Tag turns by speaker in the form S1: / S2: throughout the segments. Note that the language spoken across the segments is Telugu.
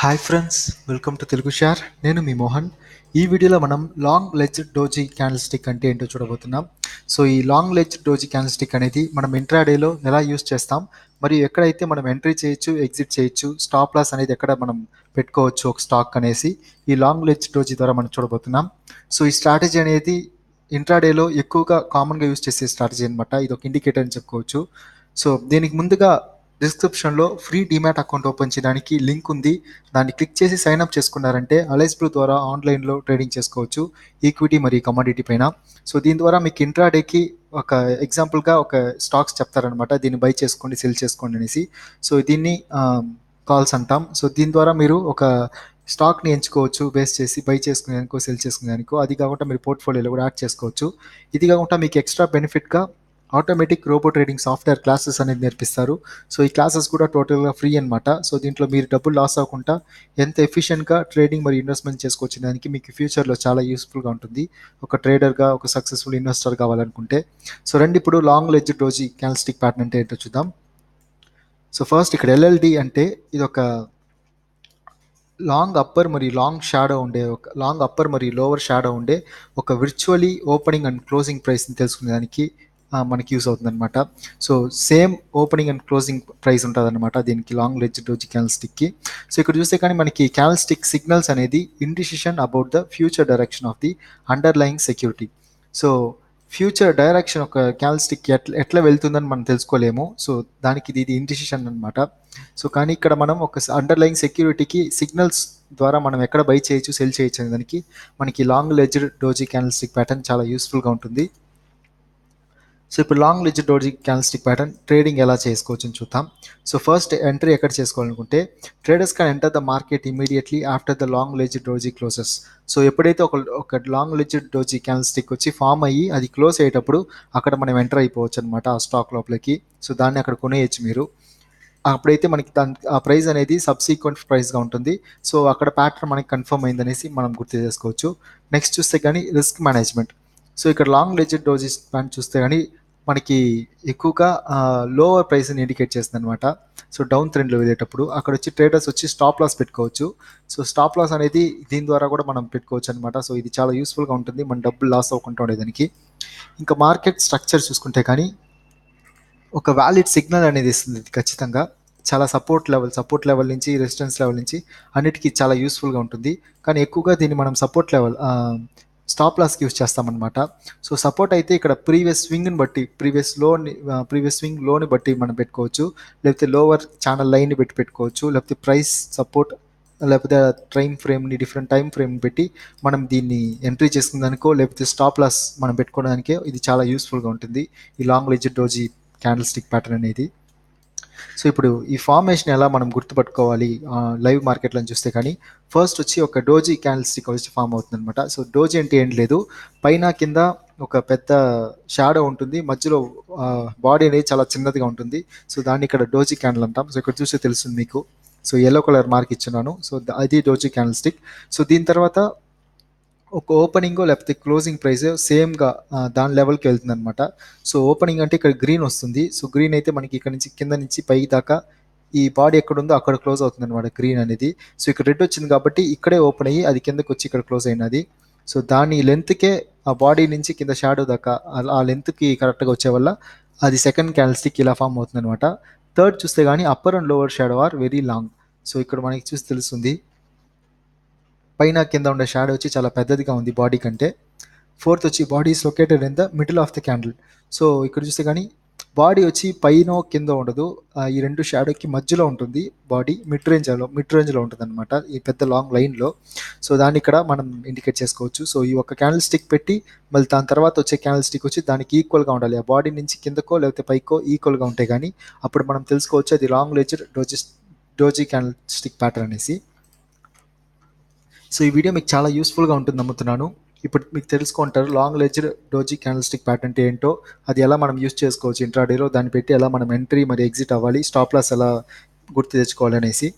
S1: Hi friends, welcome to Telugu share. నేను మీ మోహన్. ఈ వీడియోలో మనం long legged doji candle stick అంటే ఏంటో చూడబోతున్నాం. సో ఈ long legged doji candle stick అనేది మనం ఇంట్రాడేలో ఎలా యూస్ చేస్తాం, మరియు ఎక్కడైతే మనం ఎంట్రీ చేయొచ్చు, ఎగ్జిట్ చేయొచ్చు, స్టాప్ లాస్ అనేది ఎక్కడ మనం పెట్టుకోవచ్చు ఒక స్టాక్ అనేసి ఈ లాంగ్ లెడ్జ్ డోజీ ద్వారా మనం చూడబోతున్నాం. సో ఈ స్ట్రాటజీ అనేది ఇంట్రాడేలో ఎక్కువగా కామన్గా యూస్ చేసే స్ట్రాటజీ అనమాట. ఇది ఒక ఇండికేటర్ అని చెప్పుకోవచ్చు. సో దీనికి ముందుగా డిస్క్రిప్షన్లో ఫ్రీ డిమాట్ అకౌంట్ ఓపెన్ చేయడానికి లింక్ ఉంది. దాన్ని క్లిక్ చేసి సైన్ అప్ చేసుకున్నారంటే aliceblue ద్వారా ఆన్లైన్లో ట్రేడింగ్ చేసుకోవచ్చు ఈక్విటీ మరియు కమోడిటీ పైన. సో దీని ద్వారా మీకు ఇంట్రాడేకి ఒక ఎగ్జాంపుల్గా ఒక స్టాక్స్ చెప్తారనమాట, దీన్ని బై చేసుకోండి, సెల్ చేసుకోండి అనేసి. సో దీన్ని కాల్స్ అంటాం. సో దీని ద్వారా మీరు ఒక స్టాక్ని ఎంచుకోవచ్చు, బేస్ చేసి బై చేసుకునేదానికో సెల్ చేసుకునేదానికో. అది కాకుండా మీరు పోర్ట్ఫోలియోలో కూడా యాడ్ చేసుకోవచ్చు. ఇది కాకుండా మీకు ఎక్స్ట్రా బెనిఫిట్గా automatic robo trading software classes అనేది నేర్పిస్తారు. సో ఈ క్లాసెస్ కూడా టోటల్గా ఫ్రీ అనమాట. సో దీంట్లో మీరు డబ్బులు లాస్ అవ్వకుండా ఎంత ఎఫిషియెంట్గా ట్రేడింగ్ మరియు ఇన్వెస్ట్మెంట్ చేసుకోవచ్చు దానికి మీకు ఫ్యూచర్లో చాలా యూస్ఫుల్గా ఉంటుంది ఒక ట్రేడర్గా, ఒక సక్సెస్ఫుల్ ఇన్వెస్టర్ కావాలనుకుంటే. సో రండి ఇప్పుడు long legged doji candlestick pattern అంటే ఏంటో చూద్దాం. సో ఫస్ట్ ఇక్కడ ఎల్ఎల్డి అంటే ఇది ఒక లాంగ్ అప్పర్ మరియు లాంగ్ షాడో ఉండే, ఒక లాంగ్ అప్పర్ మరియు లోవర్ షాడో ఉండే ఒక విర్చువలీ ఓపెనింగ్ అండ్ క్లోజింగ్ ప్రైస్ని తెలుసుకునేదానికి మనకి యూస్ అవుతుంది అనమాట. So same opening and closing price ఉంటుంది అనమాట దీనికి లాంగ్ లెడ్జ్ డోజీ క్యాండిల్ స్టిక్కి. సో ఇక్కడ చూస్తే కానీ మనకి క్యాండిల్ స్టిక్ సిగ్నల్స్ అనేది indecision about the future direction of the underlying security. So future direction ఒక క్యాండిల్ స్టిక్ ఎట్లా వెళ్తుందని మనం తెలుసుకోలేము. సో దానికి ఇది ఇండిసిషన్ అనమాట. సో కానీ ఇక్కడ మనం ఒక అండర్లయింగ్ సెక్యూరిటీకి సిగ్నల్స్ ద్వారా మనం ఎక్కడ బై చేయొచ్చు, సెల్ చేయొచ్చు అనే దానికి మనకి long legged doji candle stick pattern చాలా యూస్ఫుల్గా ఉంటుంది. సో ఇప్పుడు long legged doji candle stick pattern trading ఎలా చేసుకోవచ్చు అని చూద్దాం. సో ఫస్ట్ ఎంట్రీ ఎక్కడ చేసుకోవాలనుకుంటే traders can enter the market immediately after the long legged doji closes. So ఎప్పుడైతే ఒక long legged doji candle stick వచ్చి ఫామ్ అయ్యి అది క్లోజ్ అయ్యేటప్పుడు అక్కడ మనం ఎంటర్ అయిపోవచ్చు అనమాట ఆ స్టాక్ లోపలికి. సో దాన్ని అక్కడ కొనేయచ్చు మీరు. అప్పుడైతే మనకి ఆ ప్రైస్ అనేది సబ్సీక్వెంట్ ప్రైస్గా ఉంటుంది. సో అక్కడ ప్యాటర్న్ మనకి కన్ఫర్మ్ అయిందనేసి మనం గుర్తు చేసుకోవచ్చు. నెక్స్ట్ చూస్తే కానీ రిస్క్ మేనేజ్మెంట్. సో ఇక్కడ లాంగ్ లెడ్జ్ డోజీ ప్యాన్ చూస్తే కానీ మనకి ఎక్కువగా లోవర్ ప్రైస్ని ఇండికేట్ చేస్తుంది అనమాట. సో డౌన్ ట్రెండ్లో వెళ్ళేటప్పుడు అక్కడ వచ్చి ట్రేడర్స్ వచ్చి స్టాప్ లాస్ పెట్టుకోవచ్చు. సో స్టాప్ లాస్ అనేది దీని ద్వారా కూడా మనం పెట్టుకోవచ్చు అనమాట. సో ఇది చాలా యూస్ఫుల్గా ఉంటుంది మన డబ్బులు లాస్ అవ్వకుండా ఉండేదానికి. ఇంకా మార్కెట్ స్ట్రక్చర్ చూసుకుంటే కానీ ఒక వ్యాలిడ్ సిగ్నల్ అనేది ఇస్తుంది ఖచ్చితంగా. చాలా సపోర్ట్ లెవెల్ నుంచి రెసిస్టెన్స్ లెవెల్ నుంచి అన్నిటికీ చాలా యూస్ఫుల్గా ఉంటుంది. కానీ ఎక్కువగా దీన్ని మనం సపోర్ట్ లెవెల్ స్టాప్ లాస్కి యూస్ చేస్తామన్నమాట. సో సపోర్ట్ అయితే ఇక్కడ ప్రీవియస్ స్వింగ్ని బట్టి, ప్రీవియస్ స్వింగ్ లోని బట్టి మనం పెట్టుకోవచ్చు, లేకపోతే లోవర్ ఛానల్ లైన్ని పెట్టుకోవచ్చు, లేకపోతే ప్రైస్ సపోర్ట్, లేకపోతే డిఫరెంట్ టైం ఫ్రేమ్ని పెట్టి మనం దీన్ని ఎంట్రీ చేసుకునేదానికో లేకపోతే స్టాప్ లాస్ మనం పెట్టుకోవడానికే ఇది చాలా యూస్ఫుల్గా ఉంటుంది ఈ long legged doji candle stick pattern అనేది. సో ఇప్పుడు ఈ ఫార్మేషన్ ఎలా మనం గుర్తుపట్టుకోవాలి లైవ్ మార్కెట్లో చూస్తే కానీ ఫస్ట్ వచ్చి ఒక డోజీ క్యాండిల్ స్టిక్ వచ్చి ఫామ్ అవుతుంది అనమాట. సో డోజీ అంటే ఏం లేదు, పైన కింద ఒక పెద్ద షాడో ఉంటుంది, మధ్యలో బాడీ అనేది చాలా చిన్నదిగా ఉంటుంది. సో దాన్ని ఇక్కడ డోజీ క్యాండిల్ అంటాం. సో ఇక్కడ చూస్తే తెలుస్తుంది మీకు. సో ఎల్లో కలర్ మార్క్ ఇచ్చున్నాను. సో అది డోజీ క్యాండిల్ స్టిక్. సో దీని తర్వాత ఒక ఓపెనింగ్ లేకపోతే క్లోజింగ్ ప్రైస్ సేమ్గా దాని లెవెల్కి వెళ్తుంది అనమాట. సో ఓపెనింగ్ అంటే ఇక్కడ గ్రీన్ వస్తుంది. సో గ్రీన్ అయితే మనకి ఇక్కడ నుంచి కింద నుంచి పై దాకా ఈ బాడీ ఎక్కడ ఉందో అక్కడ క్లోజ్ అవుతుంది అనమాట గ్రీన్ అనేది. సో ఇక్కడ రెడ్ వచ్చింది కాబట్టి ఇక్కడే ఓపెన్ అయ్యి అది కిందకి వచ్చి ఇక్కడ క్లోజ్ అయినది. సో దాని లెంత్కే ఆ బాడీ నుంచి కింద షాడో దాకా ఆ లెంత్కి కరెక్ట్గా వచ్చే వల్ల అది సెకండ్ క్యాండిల్ స్టిక్ ఇలా ఫామ్ అవుతుంది అనమాట. థర్డ్ చూస్తే కానీ upper and lower shadow are very long. So ఇక్కడ మనకి చూసి తెలుస్తుంది పైన కింద ఉండే షాడో వచ్చి చాలా పెద్దదిగా ఉంది బాడీ కంటే. ఫోర్త్ వచ్చి body is located in the middle of the candle. So ఇక్కడ చూస్తే కానీ బాడీ వచ్చి పైన కింద ఉండదు, ఈ రెండు షాడోకి మధ్యలో ఉంటుంది. బాడీ మిడ్ రేంజ్లో ఉంటుంది అనమాట ఈ పెద్ద లాంగ్ లైన్లో. సో దాన్ని ఇక్కడ మనం ఇండికేట్ చేసుకోవచ్చు. సో ఈ ఒక క్యాండిల్ స్టిక్ పెట్టి మళ్ళీ దాని తర్వాత వచ్చే క్యాండిల్ స్టిక్ వచ్చి దానికి ఈక్వల్గా ఉండాలి, ఆ బాడీ నుంచి కిందకో లేకపోతే పైకో ఈక్వల్గా ఉంటే కానీ అప్పుడు మనం తెలుసుకోవచ్చు అది long legged doji candle stick pattern అనేసి. సో ఈ వీడియో మీకు చాలా యూస్ఫుల్గా ఉంటుంది నమ్ముతున్నాను. ఇప్పుడు మీకు తెలుసుకుంటారు long legged doji candle stick pattern అంటే ఏంటో, అది ఎలా మనం యూస్ చేసుకోవచ్చు ఇంట్రాడేలో, దాన్ని పెట్టి ఎలా మనం ఎంట్రీ మరి ఎగ్జిట్ అవ్వాలి, స్టాప్ లాస్ ఎలా గుర్తు తెచ్చుకోవాలి అనేసి.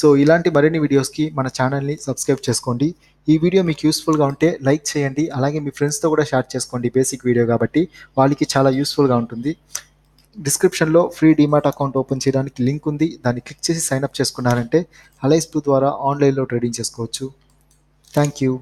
S1: సో ఇలాంటి మరిన్ని వీడియోస్కి మన ఛానల్ని సబ్స్క్రైబ్ చేసుకోండి. ఈ వీడియో మీకు యూస్ఫుల్గా ఉంటే లైక్ చేయండి, అలాగే మీ ఫ్రెండ్స్తో కూడా షేర్ చేసుకోండి. బేసిక్ వీడియో కాబట్టి వాళ్ళకి చాలా యూస్ఫుల్గా ఉంటుంది. డిస్క్రిప్షన్లో ఫ్రీ డీమాట్ అకౌంట్ ఓపెన్ చేయడానికి లింక్ ఉంది. దాన్ని క్లిక్ చేసి సైన్ అప్ చేసుకున్నారంటే అలైస్ బ్లూ ద్వారా ఆన్లైన్లో ట్రేడింగ్ చేసుకోవచ్చు. Thank you.